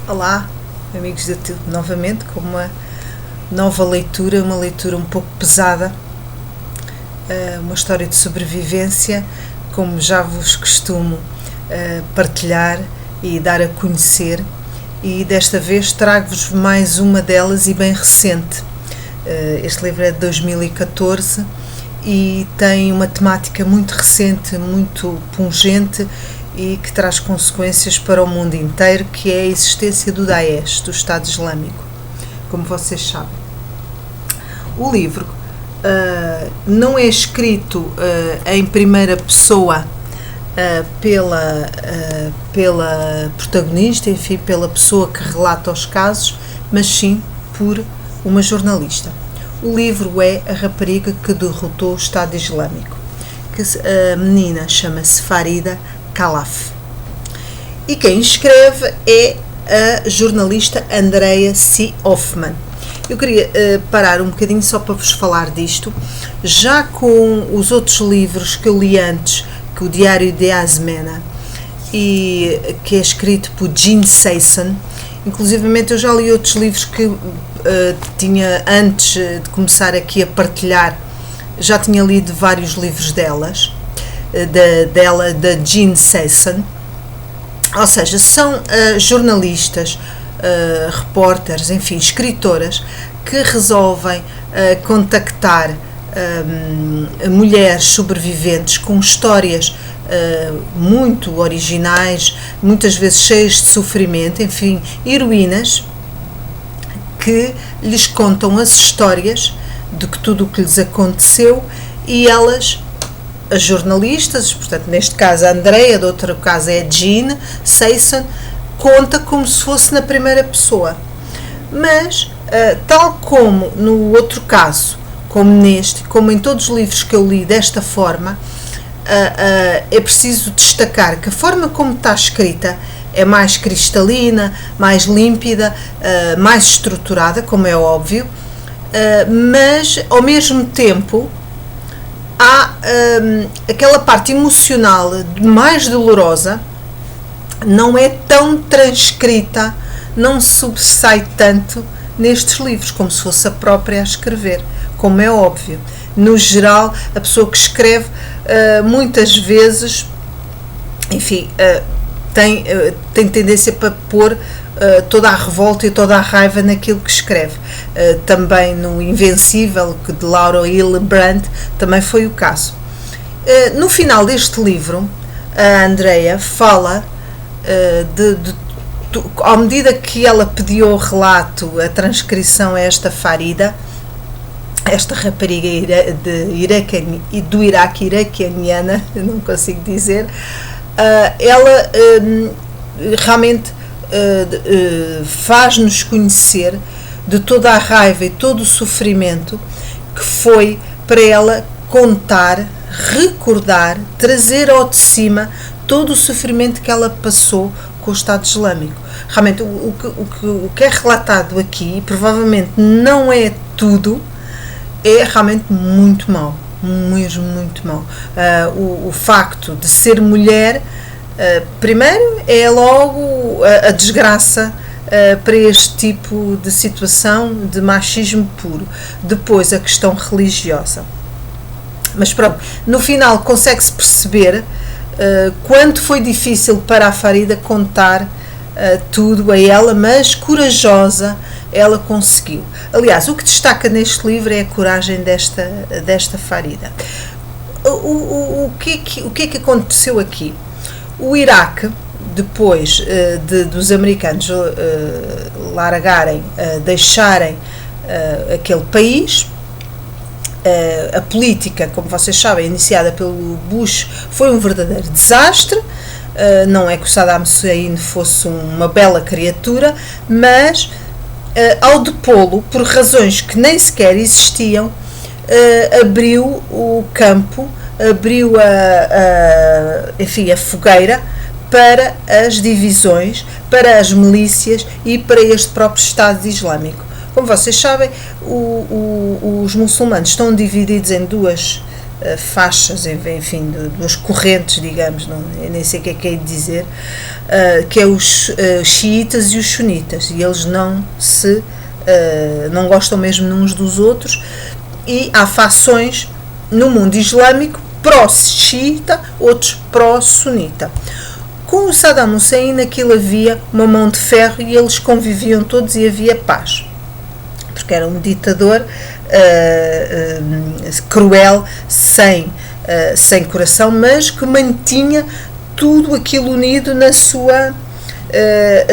Olá, amigos de YouTube, novamente com uma nova leitura, uma leitura um pouco pesada, uma história de sobrevivência, como já vos costumo partilhar e dar a conhecer, e desta vez trago-vos mais uma delas e bem recente. Este livro é de 2014 e tem uma temática muito recente, muito pungente e que traz consequências para o mundo inteiro, que é a existência do Daesh, do Estado Islâmico, como vocês sabem. O livro não é escrito em primeira pessoa pela protagonista, enfim, pela pessoa que relata os casos, mas sim por uma jornalista. O livro é A Rapariga que Derrotou o Estado Islâmico, que a menina chama-se Farida Khalaf. E quem escreve é a jornalista Andrea C. Hoffman. Eu queria parar um bocadinho só para vos falar disto, já com os outros livros que eu li antes, que o Diário de Asmena, e que é escrito por Jean Sasson. Inclusivamente eu já li outros livros que tinha, antes de começar aqui a partilhar, já tinha lido vários livros da Jean Sasson, ou seja, são jornalistas, repórteres, enfim, escritoras, que resolvem contactar mulheres sobreviventes com histórias muito originais, muitas vezes cheias de sofrimento, enfim, heroínas, que lhes contam as histórias de tudo o que lhes aconteceu, e elas, as jornalistas, portanto neste caso a Andrea, de outro caso é a Jean Sasson, conta como se fosse na primeira pessoa. Mas, tal como no outro caso, como neste, como em todos os livros que eu li desta forma, é preciso destacar que a forma como está escrita é mais cristalina, mais límpida, mais estruturada, como é óbvio, mas ao mesmo tempo há aquela parte emocional mais dolorosa, não é tão transcrita, não sobressai tanto nestes livros, como se fosse a própria a escrever, como é óbvio. No geral, a pessoa que escreve muitas vezes, enfim, tem tendência para pôr toda a revolta e toda a raiva naquilo que escreve. Também no Invencível, que de Laura Hillenbrand, também foi o caso. No final deste livro, a Andrea fala à medida que ela pediu o relato, a transcrição a esta Farida, esta rapariga do Iraque, iraquiana, não consigo dizer, ela realmente faz-nos conhecer de toda a raiva e todo o sofrimento que foi para ela contar, recordar, trazer ao de cima todo o sofrimento que ela passou com o Estado Islâmico. Realmente o que é relatado aqui, e provavelmente não é tudo, é realmente muito mau, mesmo muito mau. O facto de ser mulher, primeiro, é logo a desgraça para este tipo de situação de machismo puro. Depois, a questão religiosa. Mas pronto, no final consegue-se perceber quanto foi difícil para a Farida contar tudo a ela, mas corajosa ela conseguiu. Aliás, o que destaca neste livro é a coragem desta Farida. O que é que aconteceu aqui? O Iraque, depois dos americanos deixarem aquele país, a política, como vocês sabem, iniciada pelo Bush, foi um verdadeiro desastre. Não é que o Saddam Hussein fosse uma bela criatura, mas ao depô-lo, por razões que nem sequer existiam, abriu o campo, abriu a fogueira para as divisões, para as milícias e para este próprio Estado Islâmico. Como vocês sabem, os muçulmanos estão divididos em duas faixas, enfim, duas correntes, digamos, não, eu nem sei o que é de dizer, que é os xiitas e os sunitas, e eles não gostam mesmo uns dos outros, e há fações no mundo islâmico pró-xiita, outros pró-sunita. Com o Saddam Hussein, naquilo havia uma mão de ferro e eles conviviam todos e havia paz, porque era um ditador cruel, sem coração, mas que mantinha tudo aquilo unido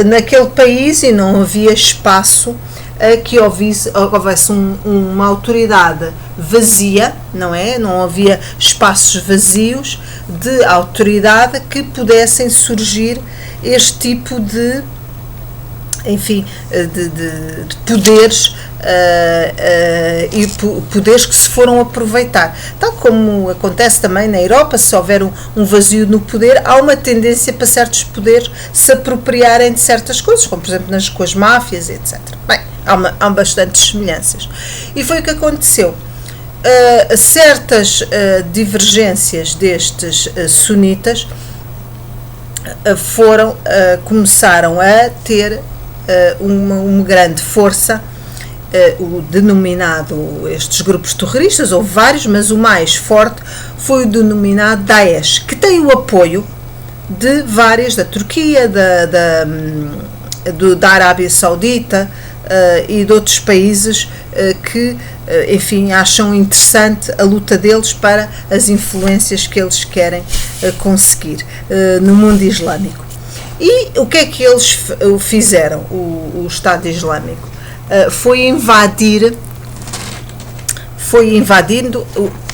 naquele país, e não havia espaço a que houvesse uma autoridade vazia, não é? Não havia espaços vazios de autoridade que pudessem surgir este tipo de, enfim, de poderes, e poderes que se foram aproveitar. Tal como acontece também na Europa, se houver um vazio no poder, há uma tendência para certos poderes se apropriarem de certas coisas, como por exemplo com as máfias, etc. Bem, há bastantes semelhanças. E foi o que aconteceu. Certas divergências destes sunitas começaram a ter uma grande força, o denominado, estes grupos terroristas, houve vários, mas o mais forte foi o denominado Daesh, que tem o apoio de várias, da Turquia, da Arábia Saudita, e de outros países que, enfim, acham interessante a luta deles para as influências que eles querem conseguir no mundo islâmico. E o que é que eles fizeram, o Estado Islâmico? Foi invadindo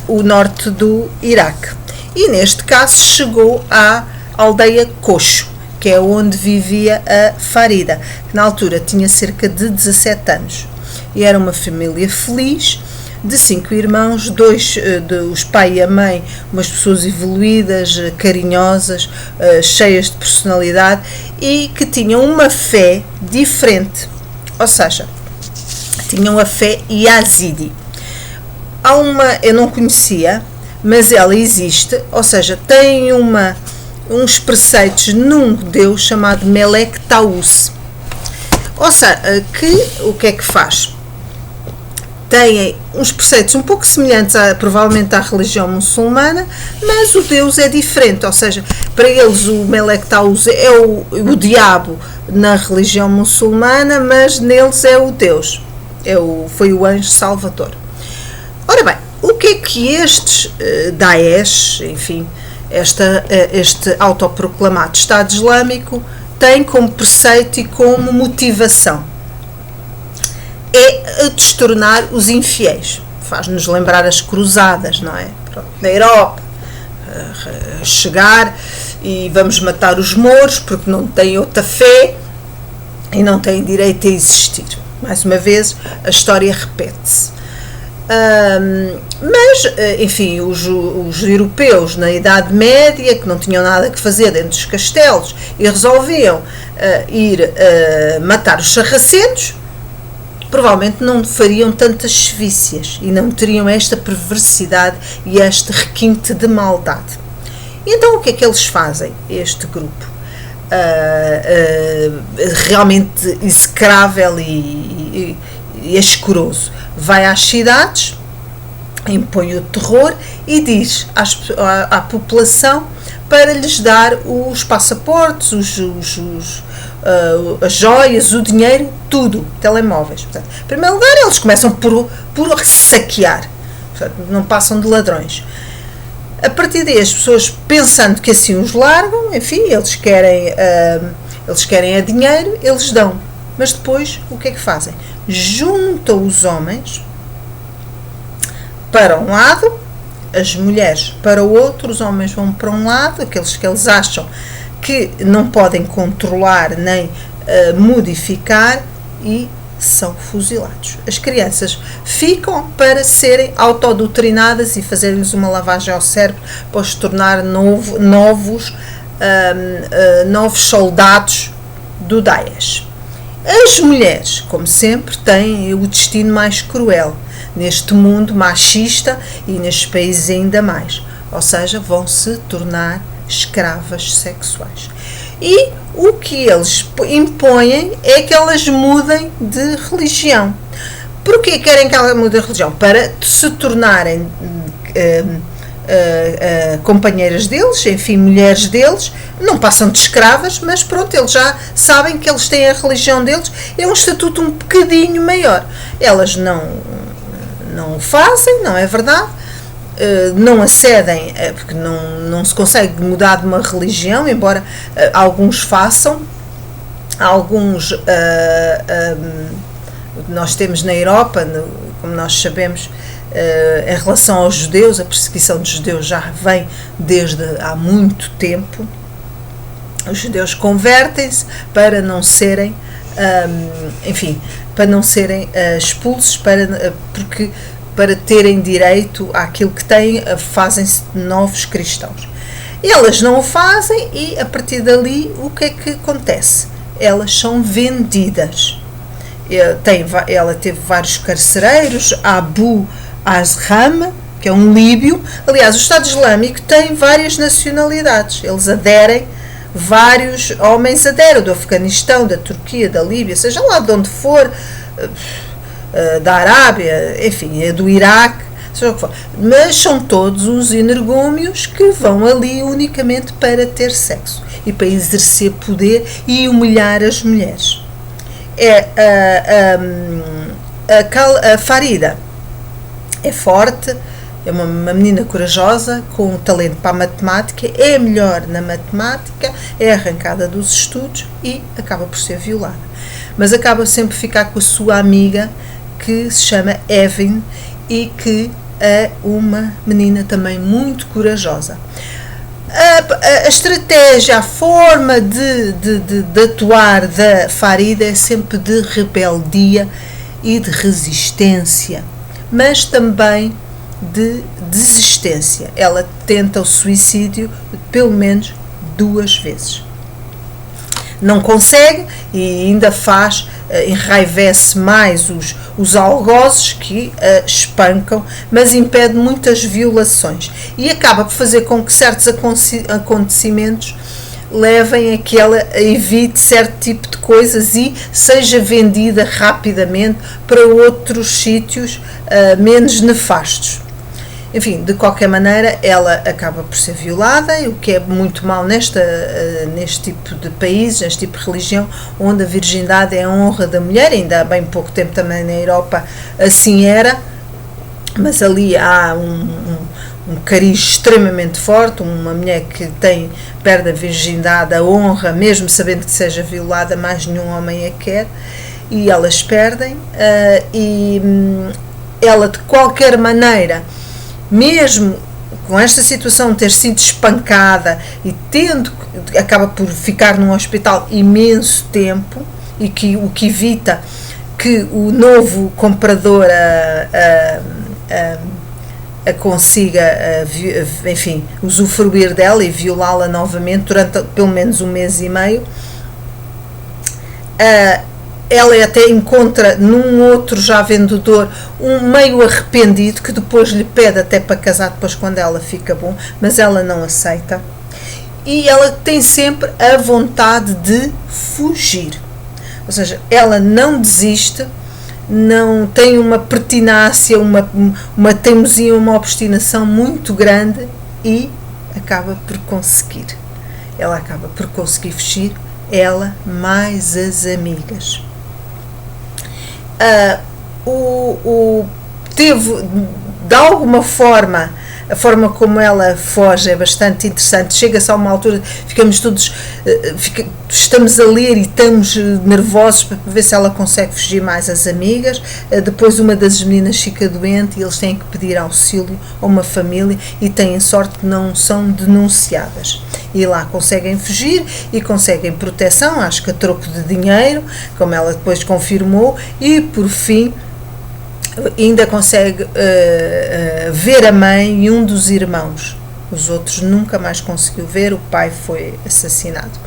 o norte do Iraque, e neste caso chegou à aldeia Coxo, que é onde vivia a Farida, que na altura tinha cerca de 17 anos, e era uma família feliz, de 5 irmãos, os pai e a mãe, umas pessoas evoluídas, carinhosas, cheias de personalidade, e que tinham uma fé diferente, ou seja, tinham a fé Yazidi. Eu não conhecia, mas ela existe, ou seja, tem uns preceitos num deus chamado Melek Taus. Ou seja, o que é que faz? Têm uns preceitos um pouco semelhantes provavelmente à religião muçulmana, mas o deus é diferente, ou seja, para eles o Melek Taus é o diabo na religião muçulmana, mas neles é o deus, foi o anjo salvador. Ora bem, o que é que estes Daesh, enfim, este autoproclamado Estado Islâmico tem como preceito e como motivação? É destornar os infiéis. Faz-nos lembrar as cruzadas, não é? Na Europa, chegar e vamos matar os mouros porque não têm outra fé e não têm direito a existir. Mais uma vez, a história repete-se. Mas, enfim, os europeus na Idade Média, que não tinham nada que fazer dentro dos castelos e resolviam ir matar os sarracenos, provavelmente não fariam tantas sevícias e não teriam esta perversidade e este requinte de maldade. E então o que é que eles fazem, este grupo? Realmente execrável e escuroso. Vai às cidades, impõe o terror e diz à população para lhes dar os passaportes, as joias, o dinheiro, tudo, telemóveis. Portanto, em primeiro lugar, eles começam por saquear, portanto, não passam de ladrões. A partir daí, as pessoas pensando que assim os largam, enfim, eles querem a dinheiro, eles dão. Mas depois, o que é que fazem? Juntam os homens para um lado, as mulheres para o outro, os homens vão para um lado, aqueles que eles acham que não podem controlar nem modificar, e são fuzilados. As crianças ficam para serem autodoutrinadas e fazer-lhes uma lavagem ao cérebro para os tornar novos soldados do Daesh. As mulheres, como sempre, têm o destino mais cruel neste mundo machista e nestes países ainda mais, ou seja, vão se tornar escravas sexuais. E o que eles impõem é que elas mudem de religião. Porquê querem que elas mudem de religião? Para se tornarem companheiras deles, enfim, mulheres deles, não passam de escravas, mas pronto, eles já sabem que eles têm a religião deles, é um estatuto um bocadinho maior. Elas não o fazem, não é verdade? Não acedem, porque não se consegue mudar de uma religião, embora alguns façam, alguns nós temos na Europa, como nós sabemos, em relação aos judeus, a perseguição dos judeus já vem desde há muito tempo. Os judeus convertem-se para não serem, enfim, para não serem expulsos, para terem direito àquilo que têm, fazem-se novos cristãos. Elas não o fazem e, a partir dali, o que é que acontece? Elas são vendidas. Ela teve vários carcereiros, Abu Azram, que é um líbio. Aliás, o Estado Islâmico tem várias nacionalidades. Eles aderem, vários homens aderem, do Afeganistão, da Turquia, da Líbia, seja lá de onde for, da Arábia, enfim, do Iraque, seja o que for. Mas são todos uns energúmeos que vão ali unicamente para ter sexo e para exercer poder e humilhar as mulheres. A Farida é forte, é uma menina corajosa, com talento para a matemática, é melhor na matemática, é arrancada dos estudos e acaba por ser violada. Mas acaba sempre por ficar com a sua amiga, que se chama Evin, e que é uma menina também muito corajosa. A estratégia, a forma de atuar da Farida é sempre de rebeldia e de resistência, mas também de desistência. Ela tenta o suicídio pelo menos 2 vezes. Não consegue e ainda faz, enraivece mais os algozes que a espancam, mas impede muitas violações e acaba por fazer com que certos acontecimentos levem a que ela evite certo tipo de coisas e seja vendida rapidamente para outros sítios menos nefastos. Enfim, de qualquer maneira, ela acaba por ser violada, o que é muito mau neste tipo de país, neste tipo de religião, onde a virgindade é a honra da mulher. Ainda há bem pouco tempo também na Europa assim era, mas ali há um cariz extremamente forte. Uma mulher que perde a virgindade, a honra, mesmo sabendo que seja violada, mais nenhum homem a quer, e elas perdem, e ela de qualquer maneira, mesmo com esta situação de ter sido espancada e acaba por ficar num hospital imenso tempo, e o que evita que o novo comprador a consiga, enfim, usufruir dela e violá-la novamente durante pelo menos 1 mês e meio. Ela até encontra num outro já vendedor um meio arrependido, que depois lhe pede até para casar depois quando ela fica bom, mas ela não aceita. E ela tem sempre a vontade de fugir. Ou seja, ela não desiste, não tem uma pertinácia, uma teimosia, uma obstinação muito grande e acaba por conseguir. Ela acaba por conseguir fugir, ela mais as amigas. Teve, de alguma forma, a forma como ela foge é bastante interessante. Chega-se a uma altura, ficamos todos, estamos a ler e estamos nervosos para ver se ela consegue fugir mais às amigas. Depois uma das meninas fica doente e eles têm que pedir auxílio a uma família e têm sorte que não são denunciadas. E lá conseguem fugir e conseguem proteção, acho que a troco de dinheiro, como ela depois confirmou, e por fim ainda consegue ver a mãe e um dos irmãos. Os outros nunca mais conseguiu ver, o pai foi assassinado.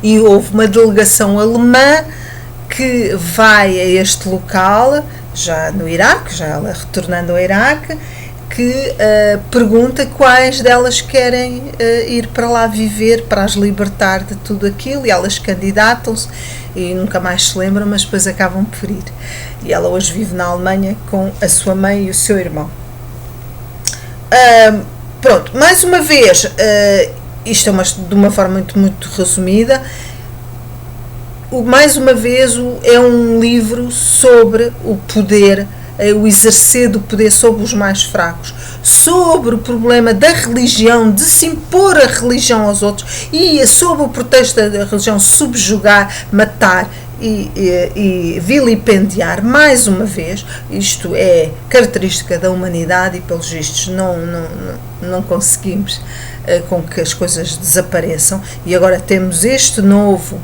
E houve uma delegação alemã que vai a este local, já no Iraque, já ela retornando ao Iraque, que pergunta quais delas querem ir para lá viver, para as libertar de tudo aquilo, e elas candidatam-se e nunca mais se lembram, mas depois acabam por ir. E ela hoje vive na Alemanha com a sua mãe e o seu irmão. Pronto, mais uma vez, isto é de uma forma muito, muito resumida, mais uma vez é um livro sobre o poder, o exercer do poder sobre os mais fracos, sobre o problema da religião, de se impor a religião aos outros, e sob o pretexto da religião subjugar, matar e vilipendiar. Mais uma vez, isto é característica da humanidade, e pelos vistos não conseguimos com que as coisas desapareçam, e agora temos este novo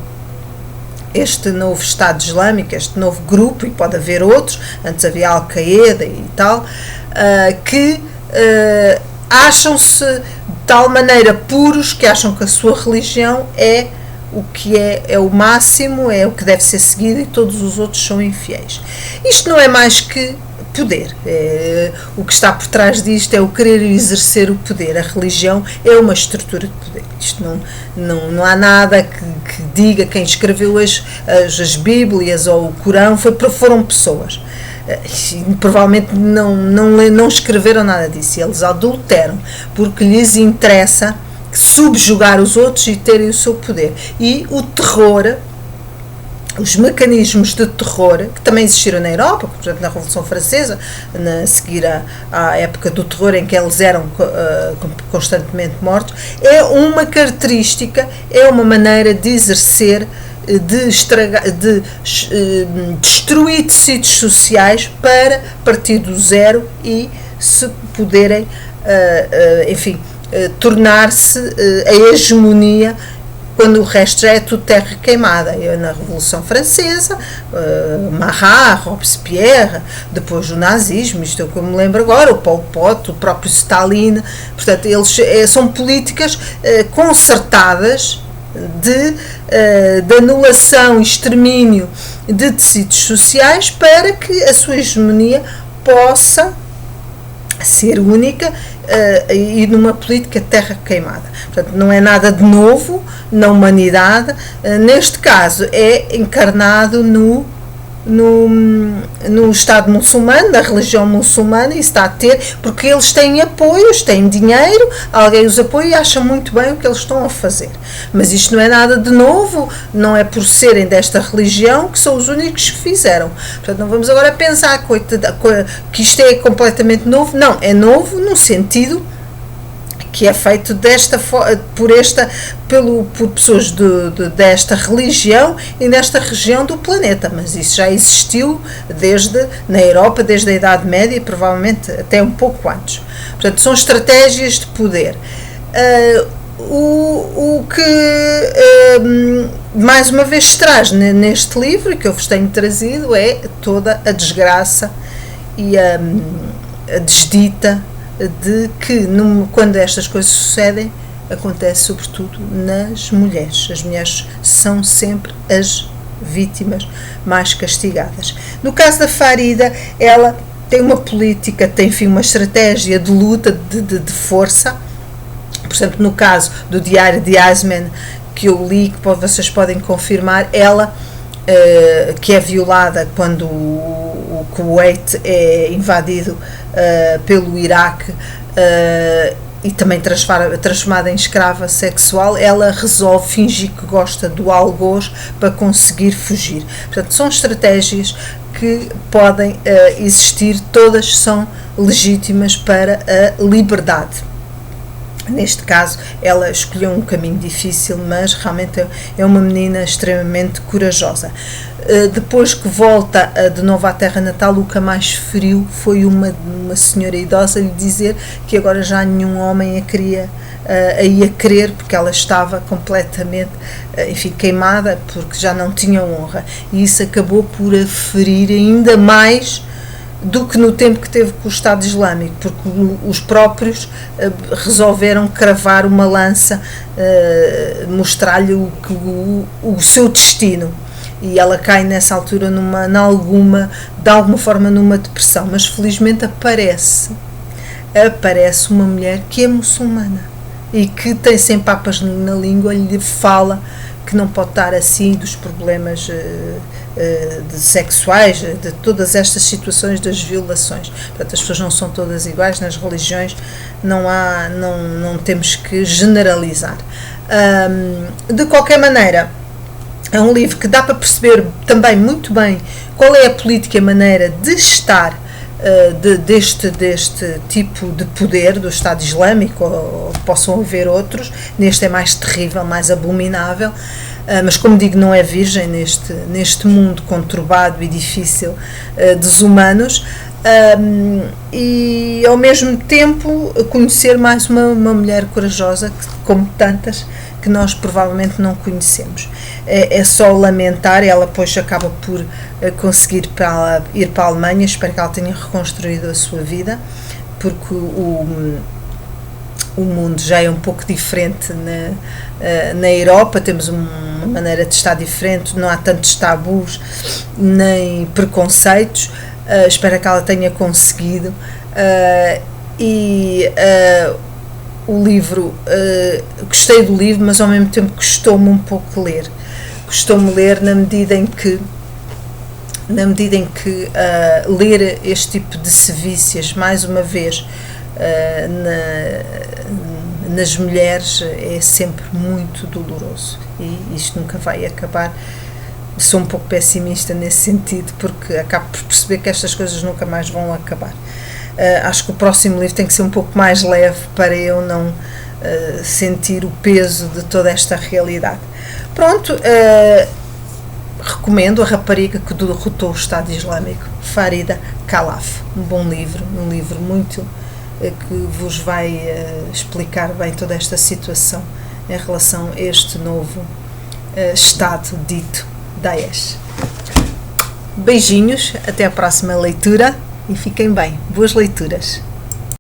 Estado Islâmico, este novo grupo, e pode haver outros, antes havia Al-Qaeda e tal, que acham-se de tal maneira puros que acham que a sua religião é o que é o máximo, é o que deve ser seguido, e todos os outros são infiéis. Isto não é mais que poder. O que está por trás disto é o querer exercer o poder. A religião é uma estrutura de poder. Isto não há nada que diga quem escreveu as Bíblias ou o Corão foram pessoas. Provavelmente não escreveram nada disso. Eles adulteram porque lhes interessa subjugar os outros e terem o seu poder. E o terror, os mecanismos de terror, que também existiram na Europa, por exemplo, na Revolução Francesa, a seguir à época do terror, em que eles eram constantemente mortos, é uma característica, é uma maneira de exercer, de destruir tecidos sociais para partir do zero e se poderem, tornar-se a hegemonia, quando o resto já é tudo terra queimada. Na Revolução Francesa, Marat, Robespierre, depois o nazismo, isto é o que eu me lembro agora, o Pol Pot, o próprio Stalin. Portanto, eles são políticas concertadas de anulação e extermínio de tecidos sociais para que a sua hegemonia possa ser única e numa política terra queimada. Portanto, não é nada de novo na humanidade. Neste caso é encarnado no Estado muçulmano, na religião muçulmana, e está a ter, porque eles têm apoios, têm dinheiro, alguém os apoia e acha muito bem o que eles estão a fazer. Mas isto não é nada de novo, não é por serem desta religião que são os únicos que fizeram. Portanto, não vamos agora pensar que isto é completamente novo. Não, é novo no sentido que é feito por pessoas desta religião e nesta região do planeta, mas isso já existiu na Europa, desde a Idade Média, e provavelmente até um pouco antes. Portanto, são estratégias de poder. O que mais uma vez se traz neste livro, que eu vos tenho trazido, é toda a desgraça e a desdita de que quando estas coisas sucedem, acontece sobretudo nas mulheres. As mulheres são sempre as vítimas mais castigadas. No caso da Farida, ela tem uma política, tem uma estratégia de luta, de força. Por exemplo, no caso do Diário de Yasmin, que eu li, que vocês podem confirmar, ela que é violada quando o Kuwait é invadido pelo Iraque e também transformada em escrava sexual, ela resolve fingir que gosta do algoz para conseguir fugir. Portanto, são estratégias que podem existir, todas são legítimas para a liberdade. Neste caso, ela escolheu um caminho difícil, mas realmente é uma menina extremamente corajosa. Depois que volta de novo à terra natal, o que a mais feriu foi uma senhora idosa lhe dizer que agora já nenhum homem a ia querer, porque ela estava completamente queimada, porque já não tinha honra. E isso acabou por a ferir ainda mais do que no tempo que teve com o Estado Islâmico, porque os próprios resolveram cravar uma lança, mostrar-lhe o seu destino. e ela cai nessa altura de alguma forma numa depressão, mas felizmente aparece uma mulher que é muçulmana e que tem sem papas na língua, lhe fala que não pode estar assim, dos problemas sexuais, de todas estas situações das violações. Portanto, as pessoas não são todas iguais nas religiões, não temos que generalizar. De qualquer maneira, é um livro que dá para perceber também muito bem qual é a política e a maneira de estar deste tipo de poder do Estado Islâmico, ou possam haver outros. Neste é mais terrível, mais abominável, mas como digo, não é virgem neste mundo conturbado e difícil dos humanos. E ao mesmo tempo conhecer mais uma mulher corajosa, como tantas que nós provavelmente não conhecemos. É só lamentar. Ela depois acaba por conseguir ir para a Alemanha. Espero que ela tenha reconstruído a sua vida, porque o mundo já é um pouco diferente na Europa. Temos uma maneira de estar diferente, não há tantos tabus nem preconceitos. Espero que ela tenha conseguido. O livro, gostei do livro, mas ao mesmo tempo custou-me um pouco ler. Custou-me ler na medida em que ler este tipo de sevícias, mais uma vez, nas mulheres, é sempre muito doloroso, e isto nunca vai acabar. Sou um pouco pessimista nesse sentido, porque acabo por perceber que estas coisas nunca mais vão acabar. Acho que o próximo livro tem que ser um pouco mais leve para eu não sentir o peso de toda esta realidade. Pronto, recomendo A Rapariga que Derrotou o Estado Islâmico, Farida Khalaf. Um bom livro, um livro muito que vos vai explicar bem toda esta situação em relação a este novo Estado dito Daesh. Beijinhos, até a próxima leitura e fiquem bem. Boas leituras.